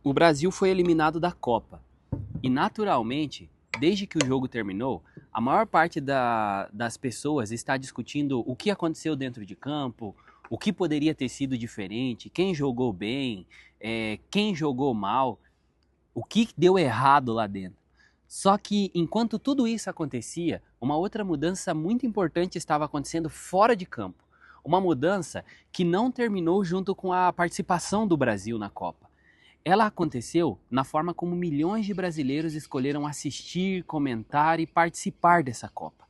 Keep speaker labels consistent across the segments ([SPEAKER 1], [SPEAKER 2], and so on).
[SPEAKER 1] O Brasil foi eliminado da Copa e, naturalmente, desde que o jogo terminou, a maior parte das pessoas está discutindo o que aconteceu dentro de campo, o que poderia ter sido diferente, quem jogou bem, quem jogou mal, o que deu errado lá dentro. Só que, enquanto tudo isso acontecia, uma outra mudança muito importante estava acontecendo fora de campo. Uma mudança que não terminou junto com a participação do Brasil na Copa. Ela aconteceu na forma como milhões de brasileiros escolheram assistir, comentar e participar dessa Copa.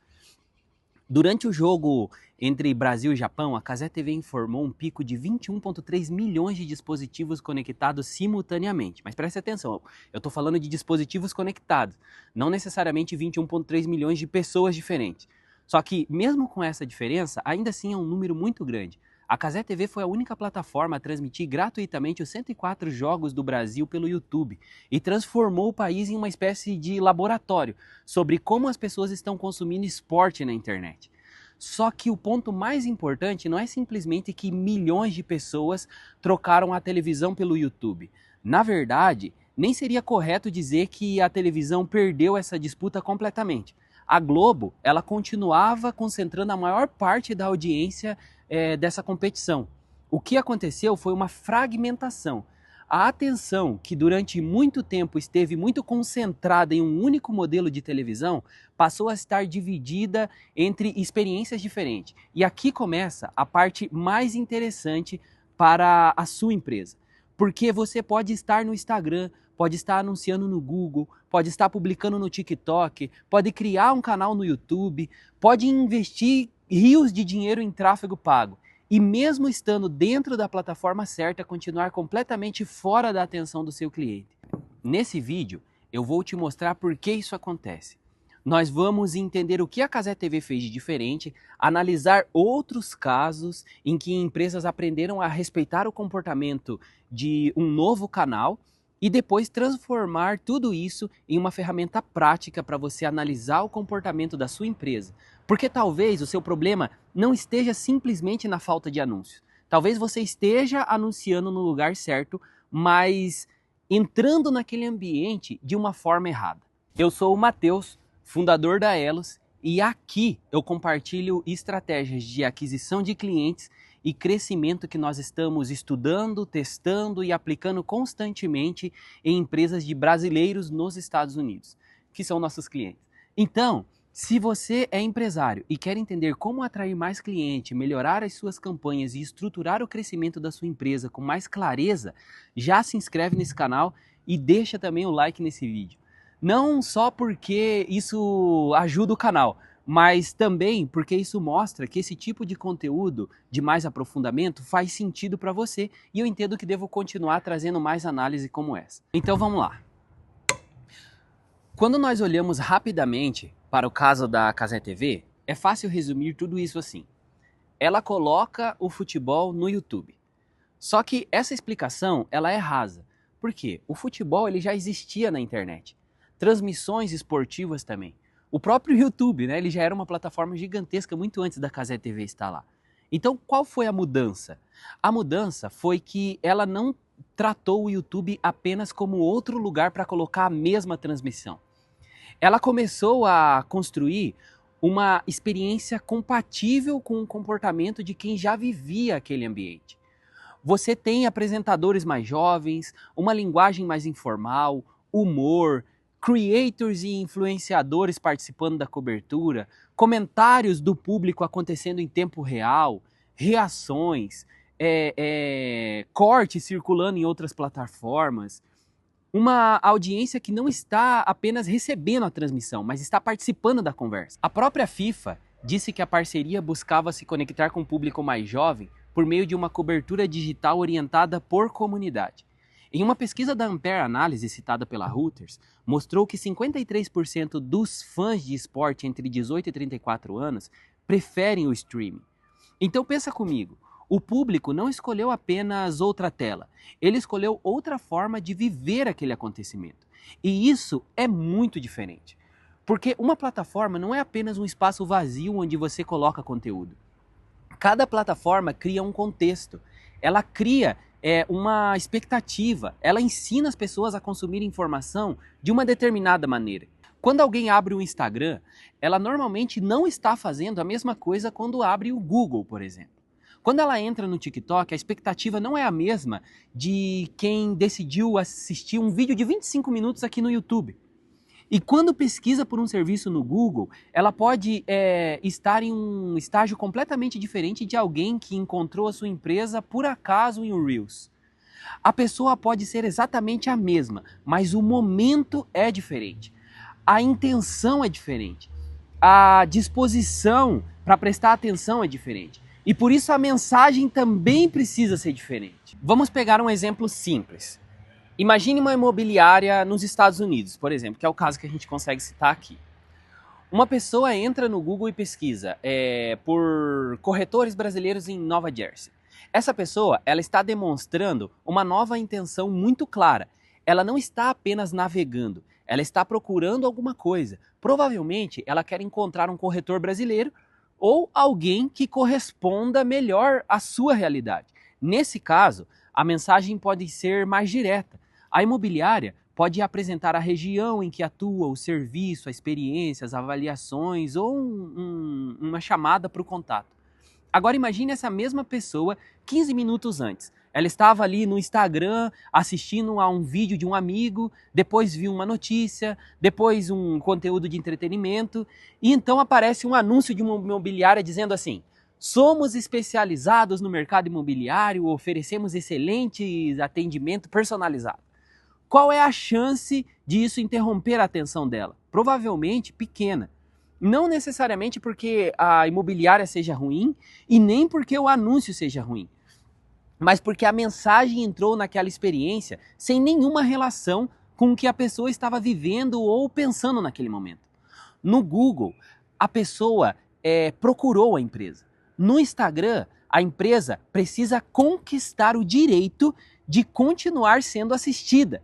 [SPEAKER 1] Durante o jogo entre Brasil e Japão, a Cazé TV informou um pico de 21,3 milhões de dispositivos conectados simultaneamente. Mas preste atenção, eu estou falando de dispositivos conectados, não necessariamente 21,3 milhões de pessoas diferentes. Só que, mesmo com essa diferença, ainda assim é um número muito grande. A Cazé TV foi a única plataforma a transmitir gratuitamente os 104 jogos do Brasil pelo YouTube e transformou o país em uma espécie de laboratório sobre como as pessoas estão consumindo esporte na internet. Só que o ponto mais importante não é simplesmente que milhões de pessoas trocaram a televisão pelo YouTube. Na verdade, nem seria correto dizer que a televisão perdeu essa disputa completamente. A Globo, ela continuava concentrando a maior parte da audiência dessa competição. O que aconteceu foi uma fragmentação. A atenção, que durante muito tempo esteve muito concentrada em um único modelo de televisão, passou a estar dividida entre experiências diferentes. E aqui começa a parte mais interessante para a sua empresa. Porque você pode estar no Instagram, pode estar anunciando no Google, pode estar publicando no TikTok, pode criar um canal no YouTube, pode investir rios de dinheiro em tráfego pago. E mesmo estando dentro da plataforma certa, continuar completamente fora da atenção do seu cliente. Nesse vídeo, eu vou te mostrar por que isso acontece. Nós vamos entender o que a Cazé TV fez de diferente, analisar outros casos em que empresas aprenderam a respeitar o comportamento de um novo canal e depois transformar tudo isso em uma ferramenta prática para você analisar o comportamento da sua empresa. Porque talvez o seu problema não esteja simplesmente na falta de anúncios. Talvez você esteja anunciando no lugar certo, mas entrando naquele ambiente de uma forma errada. Eu sou o Matheus, fundador da Elos, e aqui eu compartilho estratégias de aquisição de clientes e crescimento que nós estamos estudando, testando e aplicando constantemente em empresas de brasileiros nos Estados Unidos, que são nossos clientes. Então, se você é empresário e quer entender como atrair mais clientes, melhorar as suas campanhas e estruturar o crescimento da sua empresa com mais clareza, já se inscreve nesse canal e deixa também o like nesse vídeo. Não só porque isso ajuda o canal, mas também porque isso mostra que esse tipo de conteúdo de mais aprofundamento faz sentido para você e eu entendo que devo continuar trazendo mais análise como essa. Então vamos lá. Quando nós olhamos rapidamente para o caso da Cazé TV, é fácil resumir tudo isso assim. Ela coloca o futebol no YouTube. Só que essa explicação ela é rasa. Por quê? O futebol ele já existia na internet. Transmissões esportivas também. O próprio YouTube, né, ele já era uma plataforma gigantesca muito antes da Cazé TV estar lá. Então, qual foi a mudança? A mudança foi que ela não tratou o YouTube apenas como outro lugar para colocar a mesma transmissão. Ela começou a construir uma experiência compatível com o comportamento de quem já vivia aquele ambiente. Você tem apresentadores mais jovens, uma linguagem mais informal, humor, creators e influenciadores participando da cobertura, comentários do público acontecendo em tempo real, reações, cortes circulando em outras plataformas. Uma audiência que não está apenas recebendo a transmissão, mas está participando da conversa. A própria FIFA disse que a parceria buscava se conectar com o público mais jovem por meio de uma cobertura digital orientada por comunidade. Em uma pesquisa da Ampere Analysis citada pela Reuters, mostrou que 53% dos fãs de esporte entre 18 e 34 anos preferem o streaming. Então pensa comigo, o público não escolheu apenas outra tela, ele escolheu outra forma de viver aquele acontecimento. E isso é muito diferente, porque uma plataforma não é apenas um espaço vazio onde você coloca conteúdo. Cada plataforma cria um contexto, ela cria uma expectativa, ela ensina as pessoas a consumir informação de uma determinada maneira. Quando alguém abre o Instagram, ela normalmente não está fazendo a mesma coisa quando abre o Google, por exemplo. Quando ela entra no TikTok, a expectativa não é a mesma de quem decidiu assistir um vídeo de 25 minutos aqui no YouTube. E quando pesquisa por um serviço no Google, ela pode estar em um estágio completamente diferente de alguém que encontrou a sua empresa por acaso em um Reels. A pessoa pode ser exatamente a mesma, mas o momento é diferente. A intenção é diferente. A disposição para prestar atenção é diferente. E por isso a mensagem também precisa ser diferente. Vamos pegar um exemplo simples. Imagine uma imobiliária nos Estados Unidos, por exemplo, que é o caso que a gente consegue citar aqui. Uma pessoa entra no Google e pesquisa por corretores brasileiros em Nova Jersey. Essa pessoa, ela está demonstrando uma nova intenção muito clara. Ela não está apenas navegando, ela está procurando alguma coisa. Provavelmente, ela quer encontrar um corretor brasileiro ou alguém que corresponda melhor à sua realidade. Nesse caso, a mensagem pode ser mais direta. A imobiliária pode apresentar a região em que atua, o serviço, a experiência, as avaliações ou uma chamada para o contato. Agora imagine essa mesma pessoa 15 minutos antes. Ela estava ali no Instagram assistindo a um vídeo de um amigo, depois viu uma notícia, depois um conteúdo de entretenimento e então aparece um anúncio de uma imobiliária dizendo assim: somos especializados no mercado imobiliário, oferecemos excelente atendimento personalizado. Qual é a chance de isso interromper a atenção dela? Provavelmente pequena. Não necessariamente porque a imobiliária seja ruim e nem porque o anúncio seja ruim, mas porque a mensagem entrou naquela experiência sem nenhuma relação com o que a pessoa estava vivendo ou pensando naquele momento. No Google, a pessoa procurou a empresa. No Instagram, a empresa precisa conquistar o direito de continuar sendo assistida.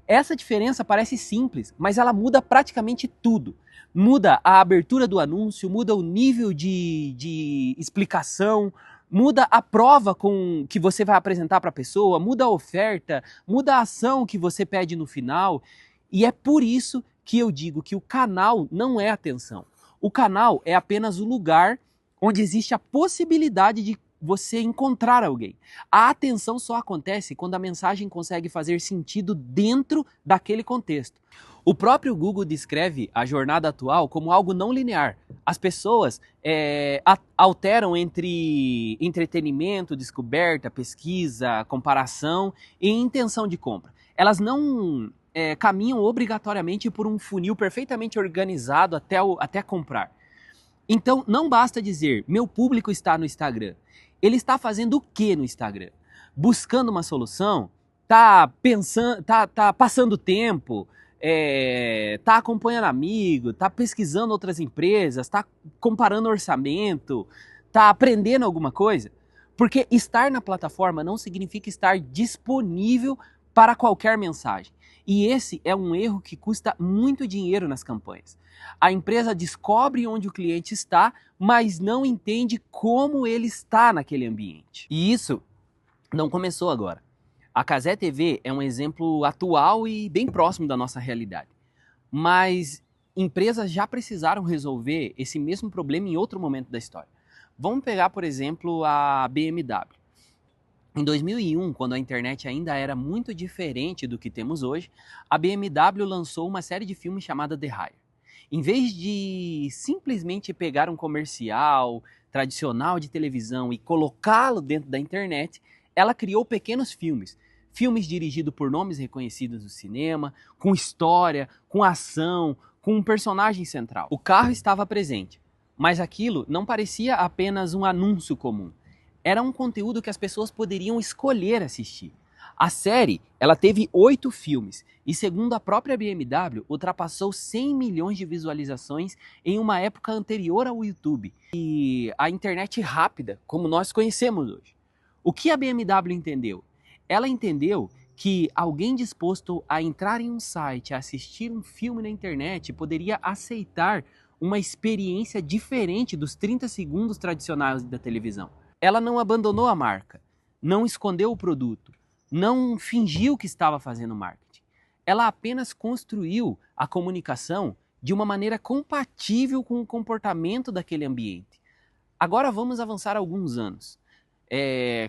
[SPEAKER 1] Essa diferença parece simples, mas ela muda praticamente tudo. Muda a abertura do anúncio, muda o nível de explicação, muda a prova que você vai apresentar para a pessoa, muda a oferta, muda a ação que você pede no final. E é por isso que eu digo que o canal não é atenção. O canal é apenas o lugar onde existe a possibilidade de você encontrar alguém. A atenção só acontece quando a mensagem consegue fazer sentido dentro daquele contexto. O próprio Google descreve a jornada atual como algo não linear. As pessoas alteram entre entretenimento, descoberta, pesquisa, comparação e intenção de compra. Elas não caminham obrigatoriamente por um funil perfeitamente organizado até comprar. Então, não basta dizer, meu público está no Instagram. Ele está fazendo o que no Instagram? Buscando uma solução? Tá pensando, tá passando tempo? Tá acompanhando amigo? Tá pesquisando outras empresas? Tá comparando orçamento? Tá aprendendo alguma coisa? Porque estar na plataforma não significa estar disponível para qualquer mensagem. E esse é um erro que custa muito dinheiro nas campanhas. A empresa descobre onde o cliente está, mas não entende como ele está naquele ambiente. E isso não começou agora. A Cazé TV é um exemplo atual e bem próximo da nossa realidade. Mas empresas já precisaram resolver esse mesmo problema em outro momento da história. Vamos pegar, por exemplo, a BMW. Em 2001, quando a internet ainda era muito diferente do que temos hoje, a BMW lançou uma série de filmes chamada The Hire. Em vez de simplesmente pegar um comercial tradicional de televisão e colocá-lo dentro da internet, ela criou pequenos filmes. Filmes dirigidos por nomes reconhecidos do cinema, com história, com ação, com um personagem central. O carro estava presente, mas aquilo não parecia apenas um anúncio comum. Era um conteúdo que as pessoas poderiam escolher assistir. A série, ela teve 8 filmes e, segundo a própria BMW, ultrapassou 100 milhões de visualizações em uma época anterior ao YouTube e a internet rápida, como nós conhecemos hoje. O que a BMW entendeu? Ela entendeu que alguém disposto a entrar em um site, a assistir um filme na internet, poderia aceitar uma experiência diferente dos 30 segundos tradicionais da televisão. Ela não abandonou a marca, não escondeu o produto, não fingiu que estava fazendo marketing. Ela apenas construiu a comunicação de uma maneira compatível com o comportamento daquele ambiente. Agora vamos avançar alguns anos.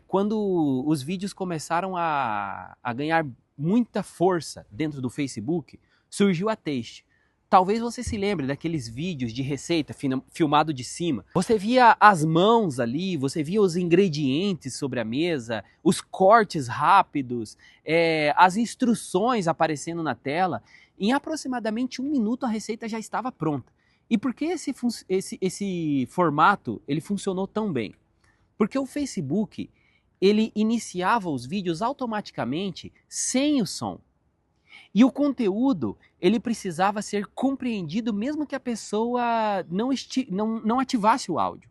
[SPEAKER 1] Quando os vídeos começaram a ganhar muita força dentro do Facebook, surgiu a Taste. Talvez você se lembre daqueles vídeos de receita filmado de cima. Você via as mãos ali, você via os ingredientes sobre a mesa, os cortes rápidos, as instruções aparecendo na tela. Em aproximadamente 1 minuto a receita já estava pronta. E por que esse formato ele funcionou tão bem? Porque o Facebook ele iniciava os vídeos automaticamente sem o som. E o conteúdo, ele precisava ser compreendido mesmo que a pessoa não ativasse o áudio.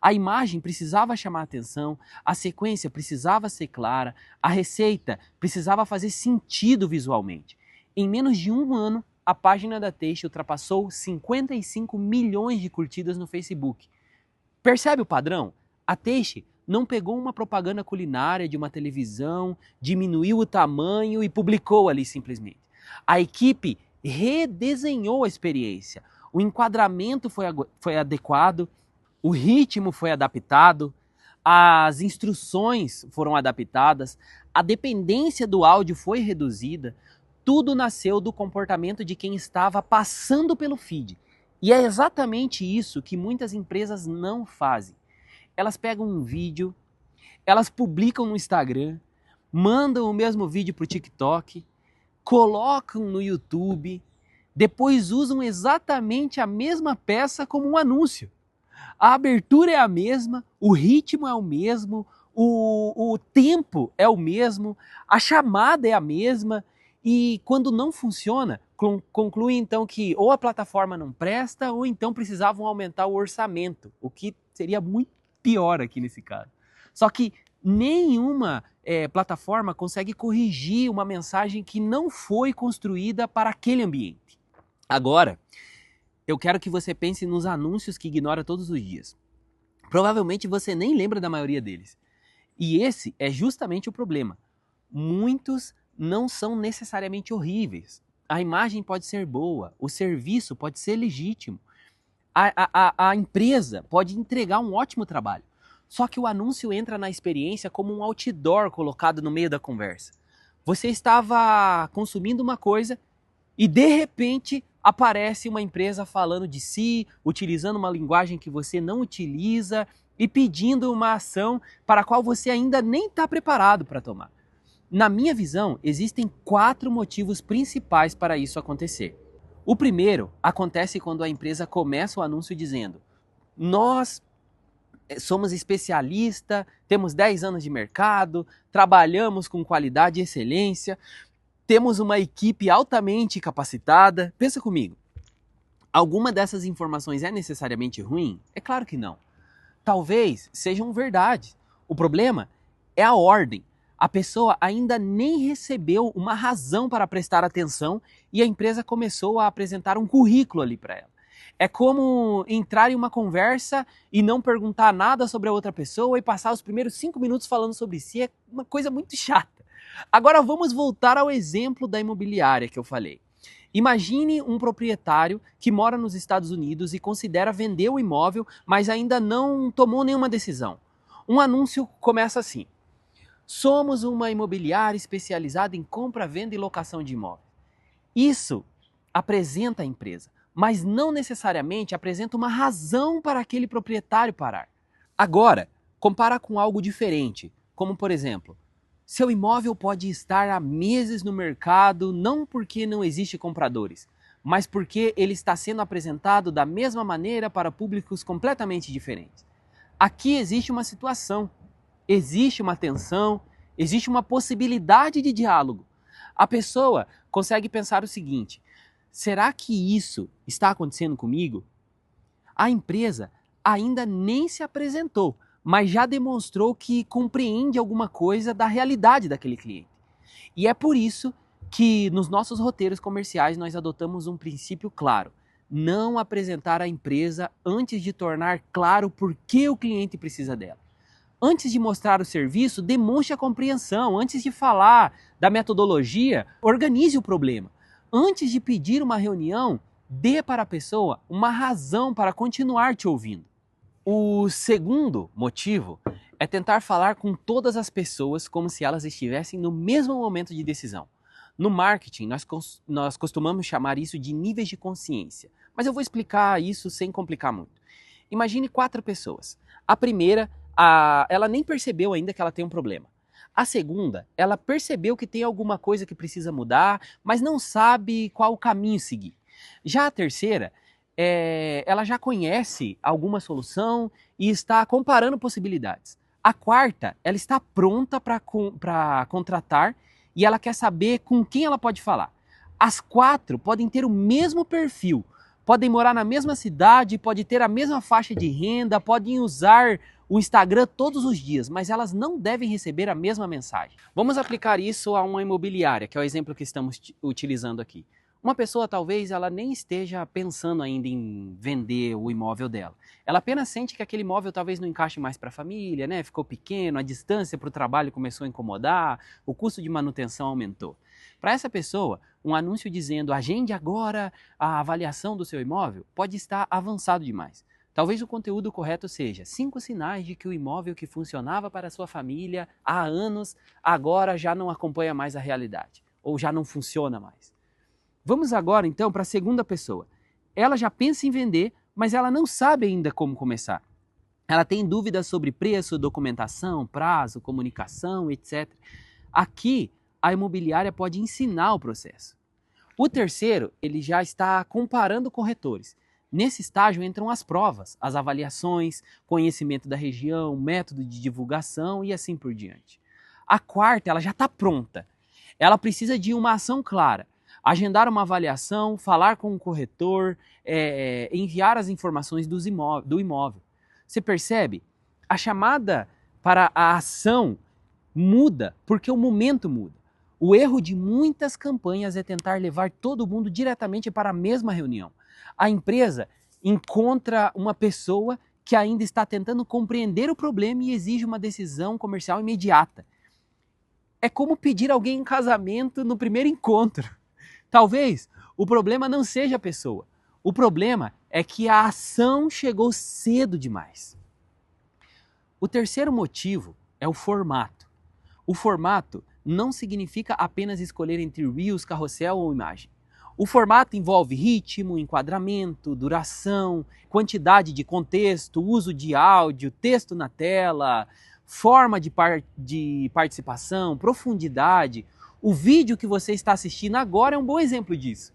[SPEAKER 1] A imagem precisava chamar a atenção, a sequência precisava ser clara, a receita precisava fazer sentido visualmente. Em menos de 1 ano, a página da Taste ultrapassou 55 milhões de curtidas no Facebook. Percebe o padrão? A Taste não pegou uma propaganda culinária de uma televisão, diminuiu o tamanho e publicou ali simplesmente. A equipe redesenhou a experiência. O enquadramento foi adequado, o ritmo foi adaptado, as instruções foram adaptadas, a dependência do áudio foi reduzida. Tudo nasceu do comportamento de quem estava passando pelo feed. E é exatamente isso que muitas empresas não fazem. Elas pegam um vídeo, elas publicam no Instagram, mandam o mesmo vídeo para o TikTok, colocam no YouTube, depois usam exatamente a mesma peça como um anúncio. A abertura é a mesma, o ritmo é o mesmo, o tempo é o mesmo, a chamada é a mesma e quando não funciona, concluem então que ou a plataforma não presta ou então precisavam aumentar o orçamento, o que seria muito pior aqui nesse caso. Só que nenhuma plataforma consegue corrigir uma mensagem que não foi construída para aquele ambiente. Agora, eu quero que você pense nos anúncios que ignora todos os dias. Provavelmente você nem lembra da maioria deles. E esse é justamente o problema. Muitos não são necessariamente horríveis. A imagem pode ser boa, o serviço pode ser legítimo. A empresa pode entregar um ótimo trabalho. Só que o anúncio entra na experiência como um outdoor colocado no meio da conversa. Você estava consumindo uma coisa e de repente aparece uma empresa falando de si, utilizando uma linguagem que você não utiliza e pedindo uma ação para a qual você ainda nem está preparado para tomar. Na minha visão, existem 4 motivos principais para isso acontecer. O primeiro acontece quando a empresa começa o anúncio dizendo: nós somos especialistas, temos 10 anos de mercado, trabalhamos com qualidade e excelência, temos uma equipe altamente capacitada. Pensa comigo, alguma dessas informações é necessariamente ruim? É claro que não. Talvez sejam verdade. O problema é a ordem. A pessoa ainda nem recebeu uma razão para prestar atenção e a empresa começou a apresentar um currículo ali para ela. É como entrar em uma conversa e não perguntar nada sobre a outra pessoa e passar os primeiros 5 minutos falando sobre si. É uma coisa muito chata. Agora vamos voltar ao exemplo da imobiliária que eu falei. Imagine um proprietário que mora nos Estados Unidos e considera vender o imóvel, mas ainda não tomou nenhuma decisão. Um anúncio começa assim: somos uma imobiliária especializada em compra, venda e locação de imóveis. Isso apresenta a empresa, mas não necessariamente apresenta uma razão para aquele proprietário parar. Agora, compara com algo diferente, como por exemplo, seu imóvel pode estar há meses no mercado não porque não existe compradores, mas porque ele está sendo apresentado da mesma maneira para públicos completamente diferentes. Aqui existe uma situação, existe uma tensão, existe uma possibilidade de diálogo. A pessoa consegue pensar o seguinte: será que isso está acontecendo comigo? A empresa ainda nem se apresentou, mas já demonstrou que compreende alguma coisa da realidade daquele cliente. E é por isso que nos nossos roteiros comerciais nós adotamos um princípio claro: não apresentar a empresa antes de tornar claro por que o cliente precisa dela. Antes de mostrar o serviço, demonstre a compreensão. Antes de falar da metodologia, organize o problema. Antes de pedir uma reunião, dê para a pessoa uma razão para continuar te ouvindo. O segundo motivo é tentar falar com todas as pessoas como se elas estivessem no mesmo momento de decisão. No marketing, nós costumamos chamar isso de níveis de consciência, mas eu vou explicar isso sem complicar muito. Imagine 4 pessoas. A primeira, ela nem percebeu ainda que ela tem um problema. A segunda, ela percebeu que tem alguma coisa que precisa mudar, mas não sabe qual o caminho seguir. Já a terceira, ela já conhece alguma solução e está comparando possibilidades. A quarta, ela está pronta para contratar e ela quer saber com quem ela pode falar. As 4 podem ter o mesmo perfil, podem morar na mesma cidade, podem ter a mesma faixa de renda, podem usar o Instagram todos os dias, mas elas não devem receber a mesma mensagem. Vamos aplicar isso a uma imobiliária, que é o exemplo que estamos utilizando aqui. Uma pessoa talvez ela nem esteja pensando ainda em vender o imóvel dela. Ela apenas sente que aquele imóvel talvez não encaixe mais para a família, né? Ficou pequeno, a distância para o trabalho começou a incomodar, o custo de manutenção aumentou. Para essa pessoa, um anúncio dizendo agende agora a avaliação do seu imóvel pode estar avançado demais. Talvez o conteúdo correto seja 5 sinais de que o imóvel que funcionava para a sua família há anos agora já não acompanha mais a realidade ou já não funciona mais. Vamos agora então para a segunda pessoa. Ela já pensa em vender, mas ela não sabe ainda como começar. Ela tem dúvidas sobre preço, documentação, prazo, comunicação, etc. Aqui, a imobiliária pode ensinar o processo. O terceiro, ele já está comparando corretores. Nesse estágio entram as provas, as avaliações, conhecimento da região, método de divulgação e assim por diante. A quarta, ela já está pronta. Ela precisa de uma ação clara. Agendar uma avaliação, falar com o corretor, enviar as informações do imóvel. Você percebe? A chamada para a ação muda porque o momento muda. O erro de muitas campanhas é tentar levar todo mundo diretamente para a mesma reunião. A empresa encontra uma pessoa que ainda está tentando compreender o problema e exige uma decisão comercial imediata. É como pedir alguém em casamento no primeiro encontro. Talvez o problema não seja a pessoa. O problema é que a ação chegou cedo demais. O terceiro motivo é o formato. O formato não significa apenas escolher entre Reels, carrossel ou imagem. O formato envolve ritmo, enquadramento, duração, quantidade de contexto, uso de áudio, texto na tela, forma de participação, profundidade. O vídeo que você está assistindo agora é um bom exemplo disso.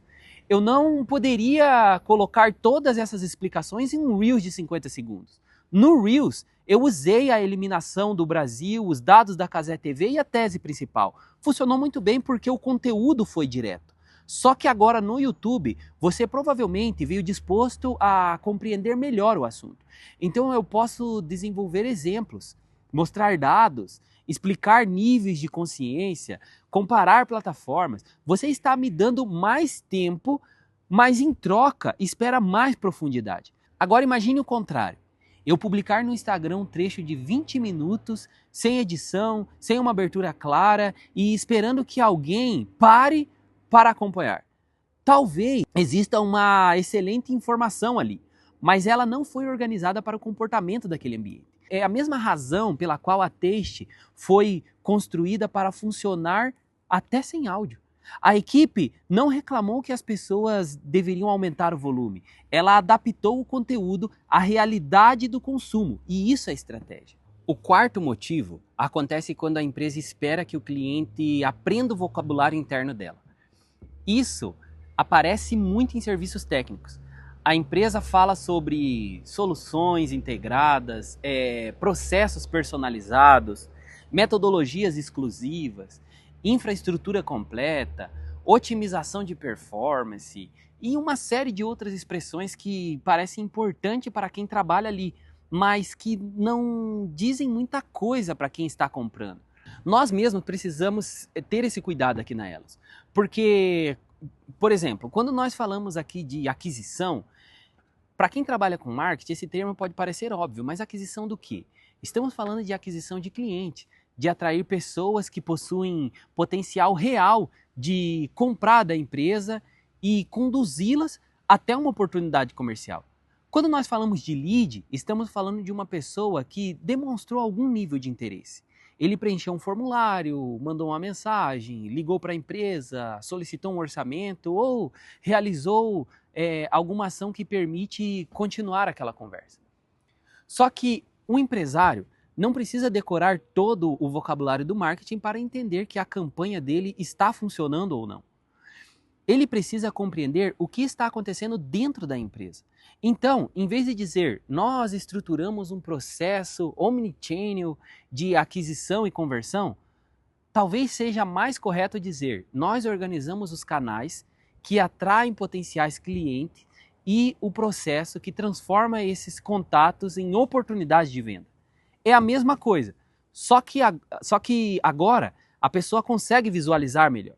[SPEAKER 1] Eu não poderia colocar todas essas explicações em um Reels de 50 segundos. No Reels, eu usei a eliminação do Brasil, os dados da Cazé TV e a tese principal. Funcionou muito bem porque o conteúdo foi direto. Só que agora no YouTube, você provavelmente veio disposto a compreender melhor o assunto. Então eu posso desenvolver exemplos, mostrar dados, explicar níveis de consciência, comparar plataformas. Você está me dando mais tempo, mas em troca espera mais profundidade. Agora imagine o contrário. Eu publicar no Instagram um trecho de 20 minutos, sem edição, sem uma abertura clara e esperando que alguém pare para acompanhar. Talvez exista uma excelente informação ali, mas ela não foi organizada para o comportamento daquele ambiente. É a mesma razão pela qual a Taste foi construída para funcionar até sem áudio. A equipe não reclamou que as pessoas deveriam aumentar o volume. Ela adaptou o conteúdo à realidade do consumo, e isso é estratégia. O quarto motivo acontece quando a empresa espera que o cliente aprenda o vocabulário interno dela. Isso aparece muito em serviços técnicos. A empresa fala sobre soluções integradas, processos personalizados, metodologias exclusivas, infraestrutura completa, otimização de performance e uma série de outras expressões que parecem importantes para quem trabalha ali, mas que não dizem muita coisa para quem está comprando. Nós mesmos precisamos ter esse cuidado aqui na Elos, porque, por exemplo, quando nós falamos aqui de aquisição, para quem trabalha com marketing, esse termo pode parecer óbvio, mas aquisição do quê? Estamos falando de aquisição de cliente, de atrair pessoas que possuem potencial real de comprar da empresa e conduzi-las até uma oportunidade comercial. Quando nós falamos de lead, estamos falando de uma pessoa que demonstrou algum nível de interesse. Ele preencheu um formulário, mandou uma mensagem, ligou para a empresa, solicitou um orçamento ou realizou alguma ação que permite continuar aquela conversa. Só que o empresário não precisa decorar todo o vocabulário do marketing para entender que a campanha dele está funcionando ou não. Ele precisa compreender o que está acontecendo dentro da empresa. Então, em vez de dizer, nós estruturamos um processo omnichannel de aquisição e conversão, talvez seja mais correto dizer, nós organizamos os canais que atraem potenciais clientes e o processo que transforma esses contatos em oportunidades de venda. É a mesma coisa, só que agora a pessoa consegue visualizar melhor.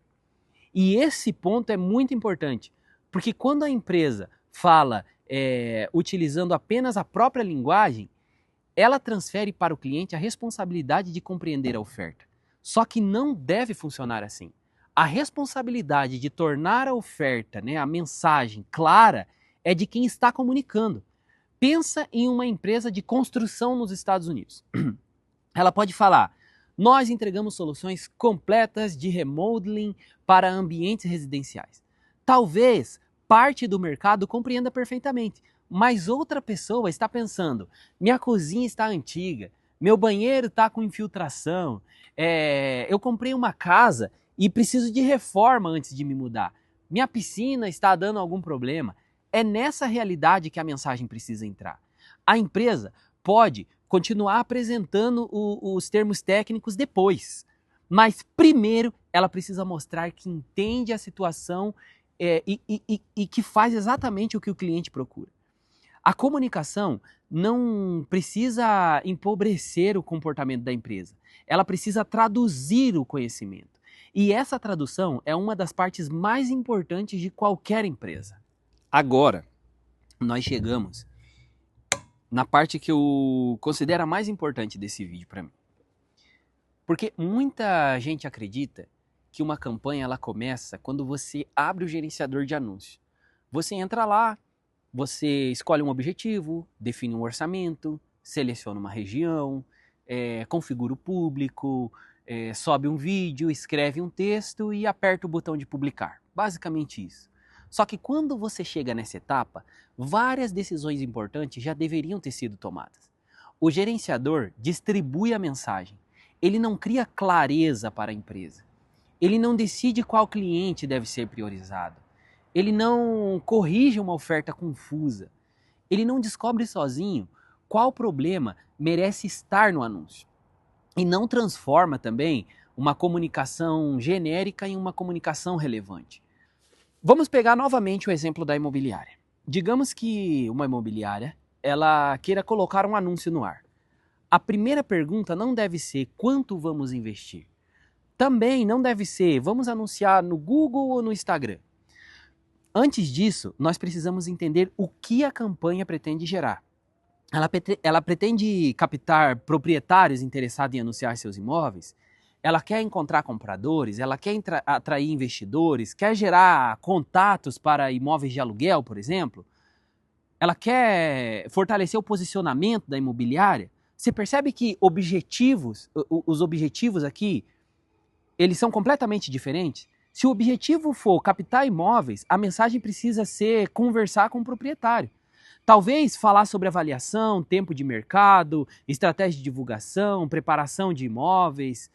[SPEAKER 1] E esse ponto é muito importante, porque quando a empresa fala utilizando apenas a própria linguagem, ela transfere para o cliente a responsabilidade de compreender a oferta. Só que não deve funcionar assim. A responsabilidade de tornar a oferta, a mensagem clara, é de quem está comunicando. Pensa em uma empresa de construção nos Estados Unidos. Ela pode falar, nós entregamos soluções completas de remodeling para ambientes residenciais. Talvez parte do mercado compreenda perfeitamente, mas outra pessoa está pensando, minha cozinha está antiga, meu banheiro está com infiltração, eu comprei uma casa e preciso de reforma antes de me mudar, minha piscina está dando algum problema. É nessa realidade que a mensagem precisa entrar. A empresa pode continuar apresentando os termos técnicos depois, mas primeiro ela precisa mostrar que entende a situação e que faz exatamente o que o cliente procura. A comunicação não precisa empobrecer o comportamento da empresa, ela precisa traduzir o conhecimento. E essa tradução é uma das partes mais importantes de qualquer empresa. Agora, nós chegamos na parte que eu considero a mais importante desse vídeo para mim. Porque muita gente acredita que uma campanha ela começa quando você abre o gerenciador de anúncios. Você entra lá, você escolhe um objetivo, define um orçamento, seleciona uma região, configura o público, sobe um vídeo, escreve um texto e aperta o botão de publicar. Basicamente isso. Só que quando você chega nessa etapa, várias decisões importantes já deveriam ter sido tomadas. O gerenciador distribui a mensagem. Ele não cria clareza para a empresa. Ele não decide qual cliente deve ser priorizado. Ele não corrige uma oferta confusa. Ele não descobre sozinho qual problema merece estar no anúncio. E não transforma também uma comunicação genérica em uma comunicação relevante. Vamos pegar novamente o exemplo da imobiliária. Digamos que uma imobiliária ela queira colocar um anúncio no ar. A primeira pergunta não deve ser quanto vamos investir. Também não deve ser vamos anunciar no Google ou no Instagram. Antes disso, nós precisamos entender o que a campanha pretende gerar. Ela pretende captar proprietários interessados em anunciar seus imóveis? Ela quer encontrar compradores, ela quer atrair investidores, quer gerar contatos para imóveis de aluguel, por exemplo. Ela quer fortalecer o posicionamento da imobiliária. Você percebe que os objetivos aqui, eles são completamente diferentes? Se o objetivo for captar imóveis, a mensagem precisa ser conversar com o proprietário. Talvez falar sobre avaliação, tempo de mercado, estratégia de divulgação, preparação de imóveis,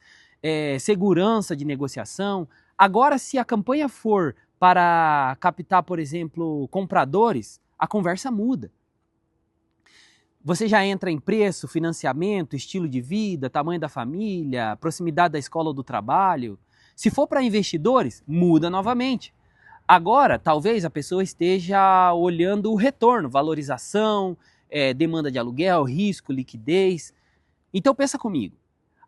[SPEAKER 1] segurança de negociação. Agora, se a campanha for para captar, por exemplo, compradores, a conversa muda. Você já entra em preço, financiamento, estilo de vida, tamanho da família, proximidade da escola ou do trabalho. Se for para investidores, muda novamente. Agora, talvez a pessoa esteja olhando o retorno, valorização, demanda de aluguel, risco, liquidez. Então pensa comigo.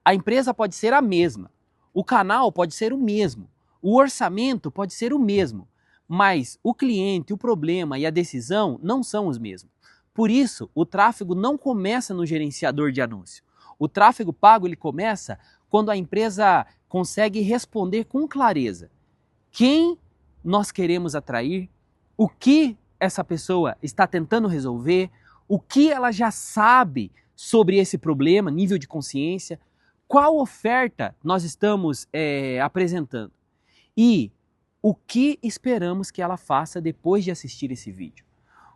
[SPEAKER 1] A empresa pode ser a mesma, o canal pode ser o mesmo, o orçamento pode ser o mesmo, mas o cliente, o problema e a decisão não são os mesmos. Por isso, o tráfego não começa no gerenciador de anúncio. O tráfego pago ele começa quando a empresa consegue responder com clareza quem nós queremos atrair, o que essa pessoa está tentando resolver, o que ela já sabe sobre esse problema, nível de consciência, qual oferta nós estamos apresentando e o que esperamos que ela faça depois de assistir esse vídeo.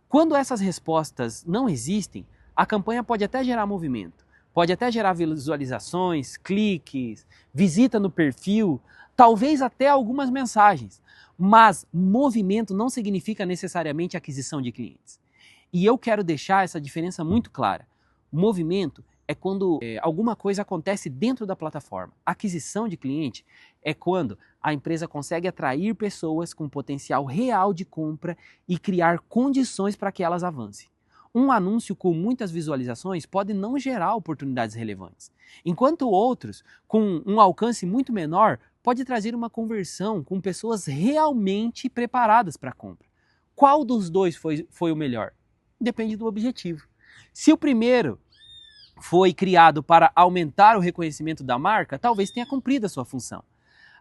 [SPEAKER 1] Quando essas respostas não existem, a campanha pode até gerar movimento, pode até gerar visualizações, cliques, visita no perfil, talvez até algumas mensagens, mas movimento não significa necessariamente aquisição de clientes. E eu quero deixar essa diferença muito clara. Movimento é quando alguma coisa acontece dentro da plataforma. Aquisição de cliente é quando a empresa consegue atrair pessoas com potencial real de compra e criar condições para que elas avancem. Um anúncio com muitas visualizações pode não gerar oportunidades relevantes, enquanto outros, com um alcance muito menor, pode trazer uma conversão com pessoas realmente preparadas para a compra. Qual dos dois foi o melhor? Depende do objetivo. Se o primeiro foi criado para aumentar o reconhecimento da marca, talvez tenha cumprido a sua função.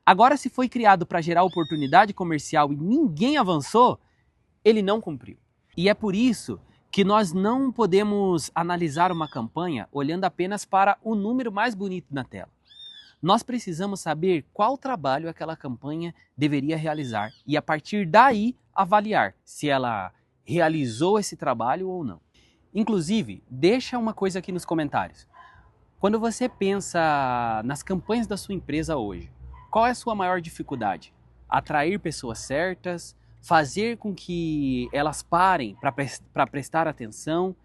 [SPEAKER 1] Agora, se foi criado para gerar oportunidade comercial e ninguém avançou, ele não cumpriu. E é por isso que nós não podemos analisar uma campanha olhando apenas para o número mais bonito na tela. Nós precisamos saber qual trabalho aquela campanha deveria realizar e, a partir daí, avaliar se ela realizou esse trabalho ou não. Inclusive, deixa uma coisa aqui nos comentários. Quando você pensa nas campanhas da sua empresa hoje, qual é a sua maior dificuldade? Atrair pessoas certas, fazer com que elas parem para prestar atenção,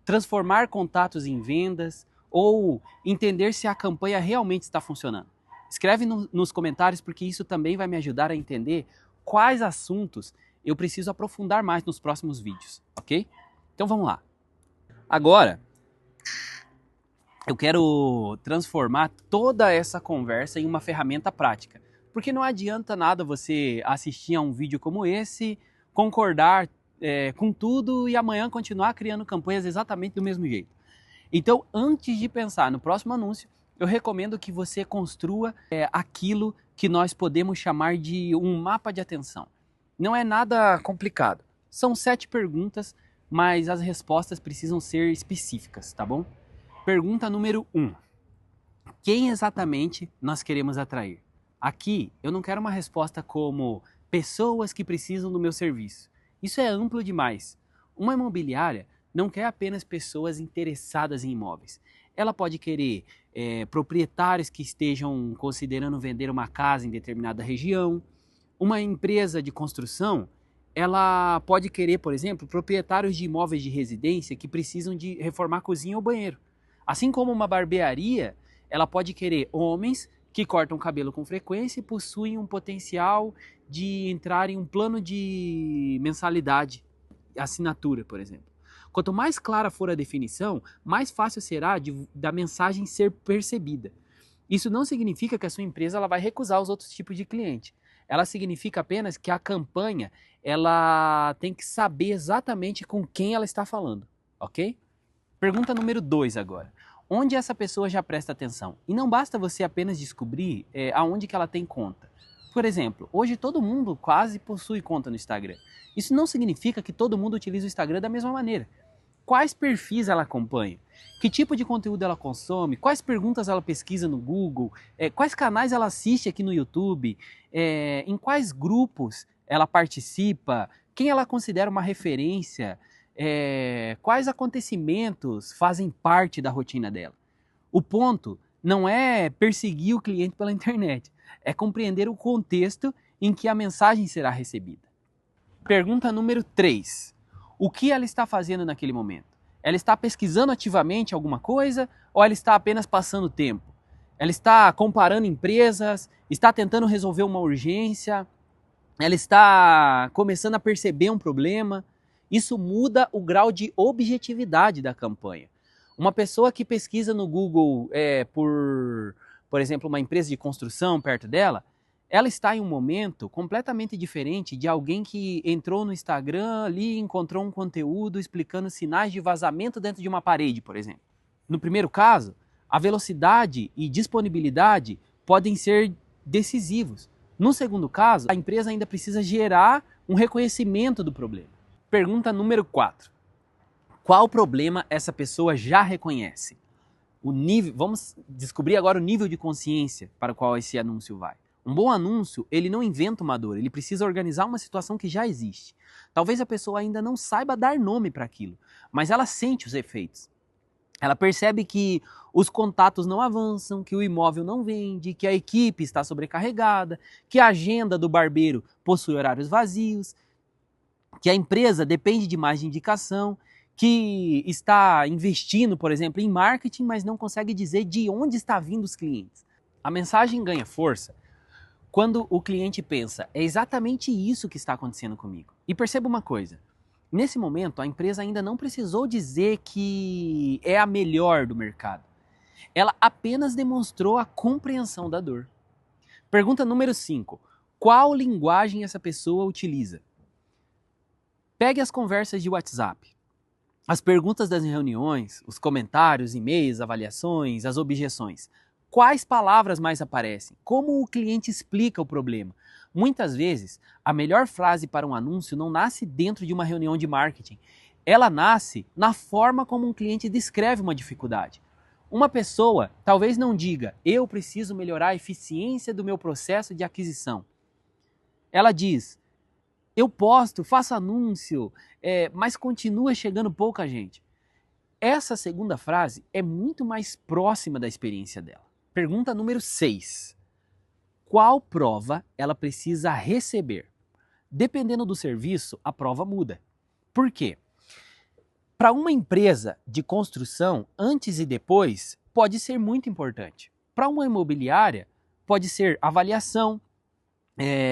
[SPEAKER 1] transformar contatos em vendas ou entender se a campanha realmente está funcionando? Escreve nos comentários, porque isso também vai me ajudar a entender quais assuntos eu preciso aprofundar mais nos próximos vídeos, ok? Então vamos lá. Agora, eu quero transformar toda essa conversa em uma ferramenta prática, porque não adianta nada você assistir a um vídeo como esse, concordar com tudo e amanhã continuar criando campanhas exatamente do mesmo jeito. Então, antes de pensar no próximo anúncio, eu recomendo que você construa aquilo que nós podemos chamar de um mapa de atenção. Não é nada complicado. São 7 perguntas, mas as respostas precisam ser específicas, tá bom? Pergunta número 1. Quem exatamente nós queremos atrair? Aqui, eu não quero uma resposta como pessoas que precisam do meu serviço. Isso é amplo demais. Uma imobiliária não quer apenas pessoas interessadas em imóveis. Ela pode querer proprietários que estejam considerando vender uma casa em determinada região. Uma empresa de construção, ela pode querer, por exemplo, proprietários de imóveis de residência que precisam de reformar cozinha ou banheiro. Assim como uma barbearia, ela pode querer homens que cortam cabelo com frequência e possuem um potencial de entrar em um plano de mensalidade, assinatura, por exemplo. Quanto mais clara for a definição, mais fácil será da mensagem ser percebida. Isso não significa que a sua empresa ela vai recusar os outros tipos de cliente. Ela significa apenas que a campanha ela tem que saber exatamente com quem ela está falando, ok? Pergunta número 2 agora. Onde essa pessoa já presta atenção? E não basta você apenas descobrir aonde que ela tem conta. Por exemplo, hoje todo mundo quase possui conta no Instagram. Isso não significa que todo mundo utiliza o Instagram da mesma maneira. Quais perfis ela acompanha? Que tipo de conteúdo ela consome? Quais perguntas ela pesquisa no Google? Quais canais ela assiste aqui no YouTube? Em quais grupos ela participa? Quem ela considera uma referência? Quais acontecimentos fazem parte da rotina dela? O ponto não é perseguir o cliente pela internet, é compreender o contexto em que a mensagem será recebida. Pergunta número 3. O que ela está fazendo naquele momento? Ela está pesquisando ativamente alguma coisa ou ela está apenas passando tempo? Ela está comparando empresas, está tentando resolver uma urgência, ela está começando a perceber um problema? Isso muda o grau de objetividade da campanha. Uma pessoa que pesquisa no Google por exemplo, uma empresa de construção perto dela, ela está em um momento completamente diferente de alguém que entrou no Instagram ali e encontrou um conteúdo explicando sinais de vazamento dentro de uma parede, por exemplo. No primeiro caso, A velocidade e disponibilidade podem ser decisivos. No segundo caso, a empresa ainda precisa gerar um reconhecimento do problema. Pergunta número 4. Qual problema essa pessoa já reconhece? Vamos descobrir agora o nível de consciência para o qual esse anúncio vai. Um bom anúncio, ele não inventa uma dor, ele precisa organizar uma situação que já existe. Talvez a pessoa ainda não saiba dar nome para aquilo, mas ela sente os efeitos. Ela percebe que os contatos não avançam, que o imóvel não vende, que a equipe está sobrecarregada, que a agenda do barbeiro possui horários vazios, que a empresa depende demais de indicação, que está investindo, por exemplo, em marketing, mas não consegue dizer de onde está vindo os clientes. A mensagem ganha força quando o cliente pensa, é exatamente isso que está acontecendo comigo. E perceba uma coisa, nesse momento a empresa ainda não precisou dizer que é a melhor do mercado. Ela apenas demonstrou a compreensão da dor. Pergunta número 5. Qual linguagem essa pessoa utiliza? Pegue as conversas de WhatsApp, as perguntas das reuniões, os comentários, e-mails, avaliações, as objeções. Quais palavras mais aparecem? Como o cliente explica o problema? Muitas vezes, a melhor frase para um anúncio não nasce dentro de uma reunião de marketing. Ela nasce na forma como um cliente descreve uma dificuldade. Uma pessoa talvez não diga, eu preciso melhorar a eficiência do meu processo de aquisição. Ela diz, eu posto, faço anúncio, mas continua chegando pouca gente. Essa segunda frase é muito mais próxima da experiência dela. Pergunta número 6. Qual prova ela precisa receber? Dependendo do serviço, a prova muda. Por quê? Para uma empresa de construção, antes e depois, pode ser muito importante. Para uma imobiliária, pode ser avaliação,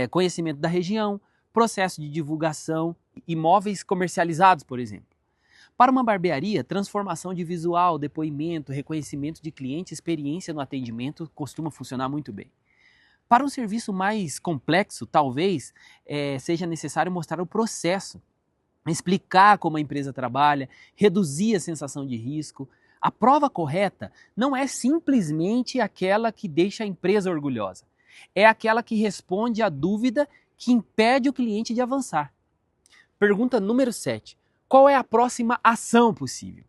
[SPEAKER 1] conhecimento da região, processo de divulgação, imóveis comercializados, por exemplo. Para uma barbearia, transformação de visual, depoimento, reconhecimento de cliente, experiência no atendimento costuma funcionar muito bem. Para um serviço mais complexo, talvez seja necessário mostrar o processo, explicar como a empresa trabalha, reduzir a sensação de risco. A prova correta não é simplesmente aquela que deixa a empresa orgulhosa, é aquela que responde à dúvida que impede o cliente de avançar. Pergunta número 7. Qual é a próxima ação possível?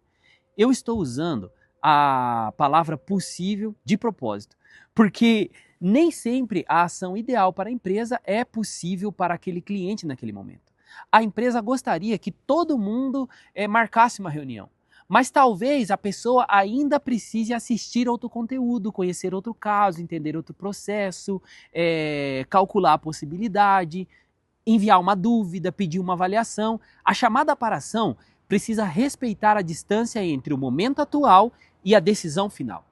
[SPEAKER 1] Eu estou usando a palavra possível de propósito, porque nem sempre a ação ideal para a empresa é possível para aquele cliente naquele momento. A empresa gostaria que todo mundo marcasse uma reunião, mas talvez a pessoa ainda precise assistir outro conteúdo, conhecer outro caso, entender outro processo, calcular a possibilidade, enviar uma dúvida, pedir uma avaliação. A chamada para ação precisa respeitar a distância entre o momento atual e a decisão final.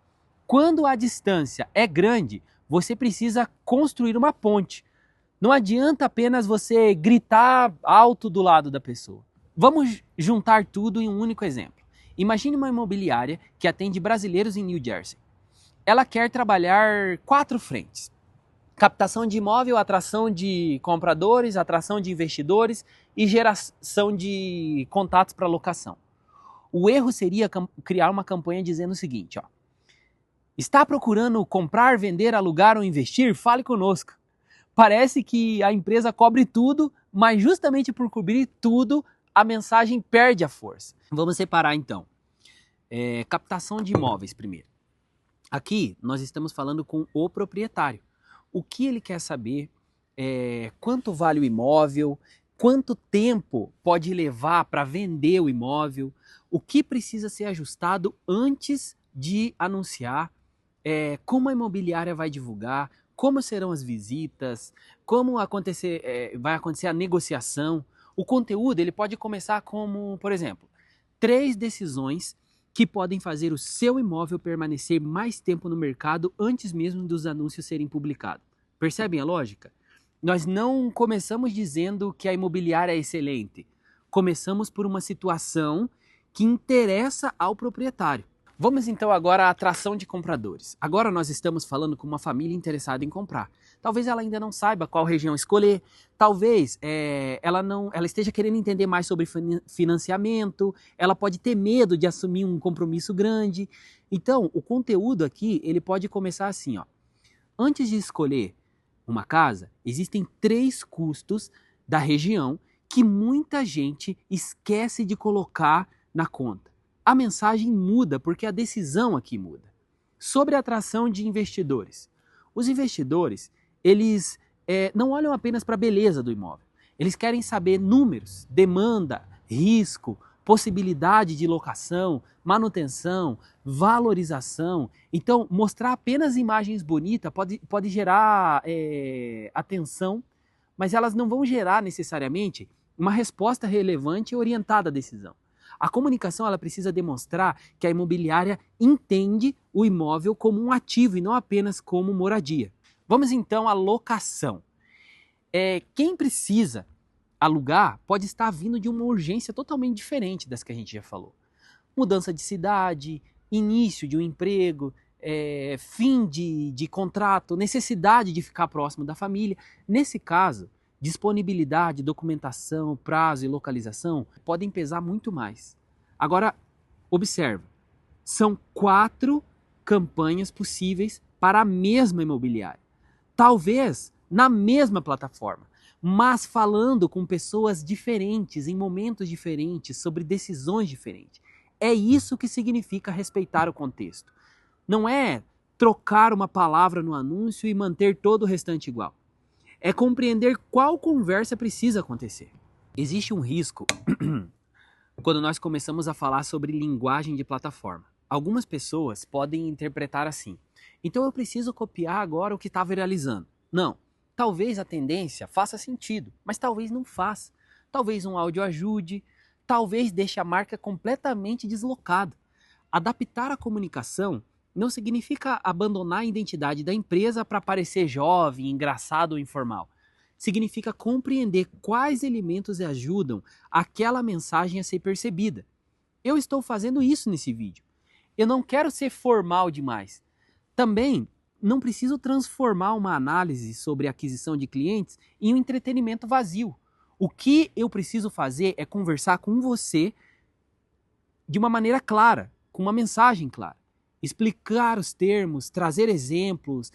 [SPEAKER 1] Quando a distância é grande, você precisa construir uma ponte. Não adianta apenas você gritar alto do lado da pessoa. Vamos juntar tudo em um único exemplo. Imagine uma imobiliária que atende brasileiros em New Jersey. Ela quer trabalhar 4 frentes. Captação de imóvel, atração de compradores, atração de investidores e geração de contatos para locação. O erro seria criar uma campanha dizendo o seguinte, está procurando comprar, vender, alugar ou investir? Fale conosco. Parece que a empresa cobre tudo, mas justamente por cobrir tudo, a mensagem perde a força. Vamos separar então. Captação de imóveis primeiro. Aqui nós estamos falando com o proprietário. O que ele quer saber, quanto vale o imóvel, quanto tempo pode levar para vender o imóvel, o que precisa ser ajustado antes de anunciar, como a imobiliária vai divulgar, como serão as visitas, como vai acontecer a negociação. O conteúdo ele pode começar como, por exemplo, 3 decisões que podem fazer o seu imóvel permanecer mais tempo no mercado antes mesmo dos anúncios serem publicados. Percebem a lógica? Nós não começamos dizendo que a imobiliária é excelente. Começamos por uma situação que interessa ao proprietário. Vamos então agora à atração de compradores. Agora nós estamos falando com uma família interessada em comprar. talvez ela ainda não saiba qual região escolher, talvez ela esteja querendo entender mais sobre financiamento, ela pode ter medo de assumir um compromisso grande. Então, o conteúdo aqui, ele pode começar assim, ó. Antes de escolher uma casa, existem 3 custos da região que muita gente esquece de colocar na conta. A mensagem muda porque a decisão aqui muda. Sobre a atração de investidores. Os investidores, eles não olham apenas para a beleza do imóvel. Eles querem saber números, demanda, risco, possibilidade de locação, manutenção, valorização. Então, mostrar apenas imagens bonitas pode gerar atenção, mas elas não vão gerar necessariamente uma resposta relevante e orientada à decisão. A comunicação ela precisa demonstrar que a imobiliária entende o imóvel como um ativo e não apenas como moradia. Vamos então à locação. Quem precisa alugar pode estar vindo de uma urgência totalmente diferente das que a gente já falou. Mudança de cidade, início de um emprego, fim de contrato, necessidade de ficar próximo da família. Nesse caso, disponibilidade, documentação, prazo e localização podem pesar muito mais. Agora, observa, são 4 campanhas possíveis para a mesma imobiliária. Talvez na mesma plataforma, mas falando com pessoas diferentes, em momentos diferentes, sobre decisões diferentes. É isso que significa respeitar o contexto. Não é trocar uma palavra no anúncio e manter todo o restante igual. É compreender qual conversa precisa acontecer. Existe um risco quando nós começamos a falar sobre linguagem de plataforma. Algumas pessoas podem interpretar assim: então eu preciso copiar agora o que está viralizando. Não, talvez a tendência faça sentido, mas talvez não faça. Talvez um áudio ajude, talvez deixe a marca completamente deslocada. Adaptar a comunicação não significa abandonar a identidade da empresa para parecer jovem, engraçado ou informal. Significa compreender quais elementos ajudam aquela mensagem a ser percebida. Eu estou fazendo isso nesse vídeo. Eu não quero ser formal demais. Também não preciso transformar uma análise sobre aquisição de clientes em um entretenimento vazio. O que eu preciso fazer é conversar com você de uma maneira clara, com uma mensagem clara. Explicar os termos, trazer exemplos,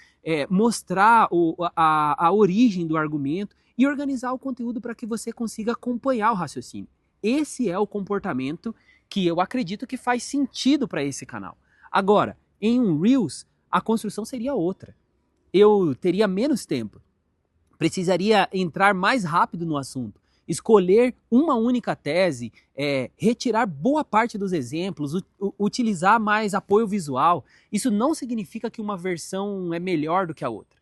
[SPEAKER 1] mostrar a origem do argumento e organizar o conteúdo para que você consiga acompanhar o raciocínio. Esse é o comportamento que eu acredito que faz sentido para esse canal. Agora, em um Reels, a construção seria outra. Eu teria menos tempo, precisaria entrar mais rápido no assunto, escolher uma única tese, retirar boa parte dos exemplos, utilizar mais apoio visual. Isso não significa que uma versão é melhor do que a outra.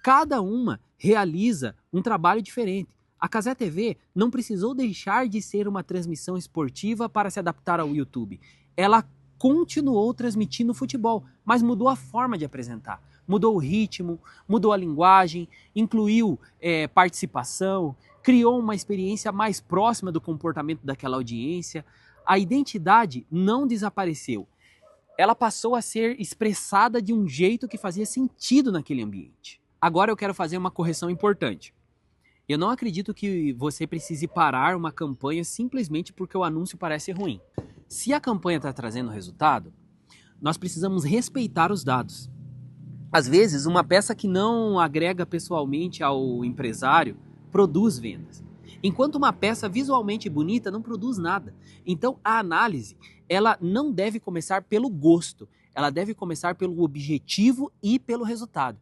[SPEAKER 1] Cada uma realiza um trabalho diferente. A Cazé TV não precisou deixar de ser uma transmissão esportiva para se adaptar ao YouTube. Ela continuou transmitindo futebol, mas mudou a forma de apresentar. Mudou o ritmo, mudou a linguagem, incluiu participação, criou uma experiência mais próxima do comportamento daquela audiência. A identidade não desapareceu. Ela passou a ser expressada de um jeito que fazia sentido naquele ambiente. Agora eu quero fazer uma correção importante. Eu não acredito que você precise parar uma campanha simplesmente porque o anúncio parece ruim. Se a campanha está trazendo resultado, nós precisamos respeitar os dados. Às vezes, uma peça que não agrega pessoalmente ao empresário produz vendas, enquanto uma peça visualmente bonita não produz nada. Então, a análise, ela não deve começar pelo gosto, ela deve começar pelo objetivo e pelo resultado.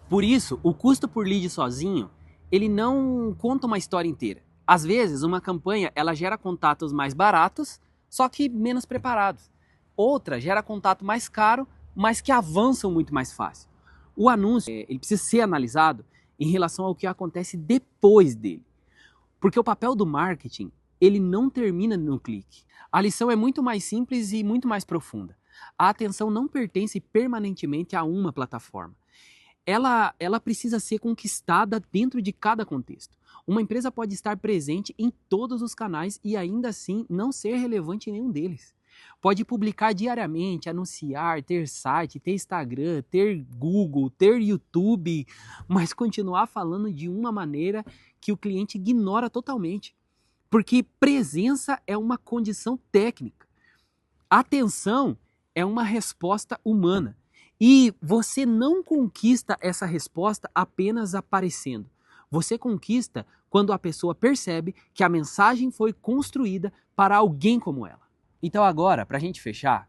[SPEAKER 1] Por isso, o custo por lead sozinho, ele não conta uma história inteira. Às vezes, uma campanha, ela gera contatos mais baratos, só que menos preparados. Outra gera contato mais caro, mas que avançam muito mais fácil. O anúncio, ele precisa ser analisado em relação ao que acontece depois dele. Porque o papel do marketing, ele não termina no clique. A lição é muito mais simples e muito mais profunda. A atenção não pertence permanentemente a uma plataforma. Ela precisa ser conquistada dentro de cada contexto. Uma empresa pode estar presente em todos os canais e ainda assim não ser relevante em nenhum deles. Pode publicar diariamente, anunciar, ter site, ter Instagram, ter Google, ter YouTube, mas continuar falando de uma maneira que o cliente ignora totalmente. Porque presença é uma condição técnica. Atenção é uma resposta humana. E você não conquista essa resposta apenas aparecendo. Você conquista quando a pessoa percebe que a mensagem foi construída para alguém como ela. Então agora, para a gente fechar,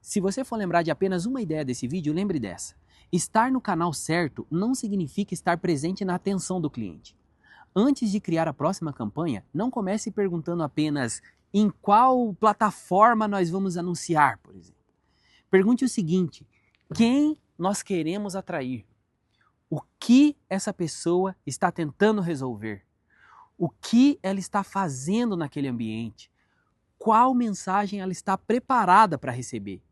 [SPEAKER 1] se você for lembrar de apenas uma ideia desse vídeo, lembre dessa. Estar no canal certo não significa estar presente na atenção do cliente. Antes de criar a próxima campanha, não comece perguntando apenas em qual plataforma nós vamos anunciar, por exemplo. Pergunte o seguinte: quem nós queremos atrair? O que essa pessoa está tentando resolver? O que ela está fazendo naquele ambiente? Qual mensagem ela está preparada para receber?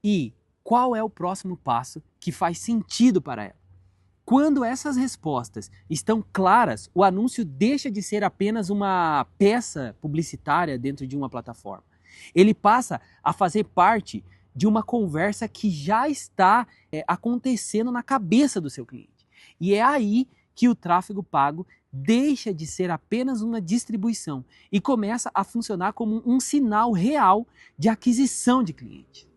[SPEAKER 1] E qual é o próximo passo que faz sentido para ela? Quando essas respostas estão claras, o anúncio deixa de ser apenas uma peça publicitária dentro de uma plataforma. Ele passa a fazer parte de uma conversa que já está acontecendo na cabeça do seu cliente. E é aí que o tráfego pago deixa de ser apenas uma distribuição e começa a funcionar como um sinal real de aquisição de cliente.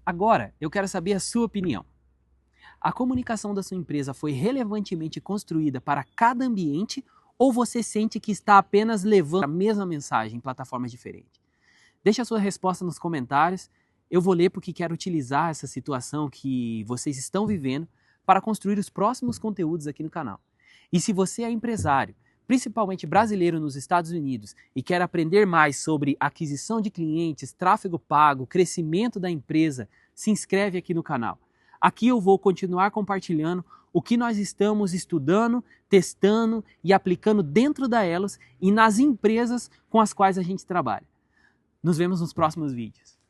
[SPEAKER 1] Agora, eu quero saber a sua opinião. A comunicação da sua empresa foi relevantemente construída para cada ambiente ou você sente que está apenas levando a mesma mensagem em plataformas diferentes? Deixe a sua resposta nos comentários. Eu vou ler porque quero utilizar essa situação que vocês estão vivendo para construir os próximos conteúdos aqui no canal. E se você é empresário, principalmente brasileiro nos Estados Unidos, e quer aprender mais sobre aquisição de clientes, tráfego pago, crescimento da empresa, se inscreve aqui no canal. Aqui eu vou continuar compartilhando o que nós estamos estudando, testando e aplicando dentro da Elos e nas empresas com as quais a gente trabalha. Nos vemos nos próximos vídeos.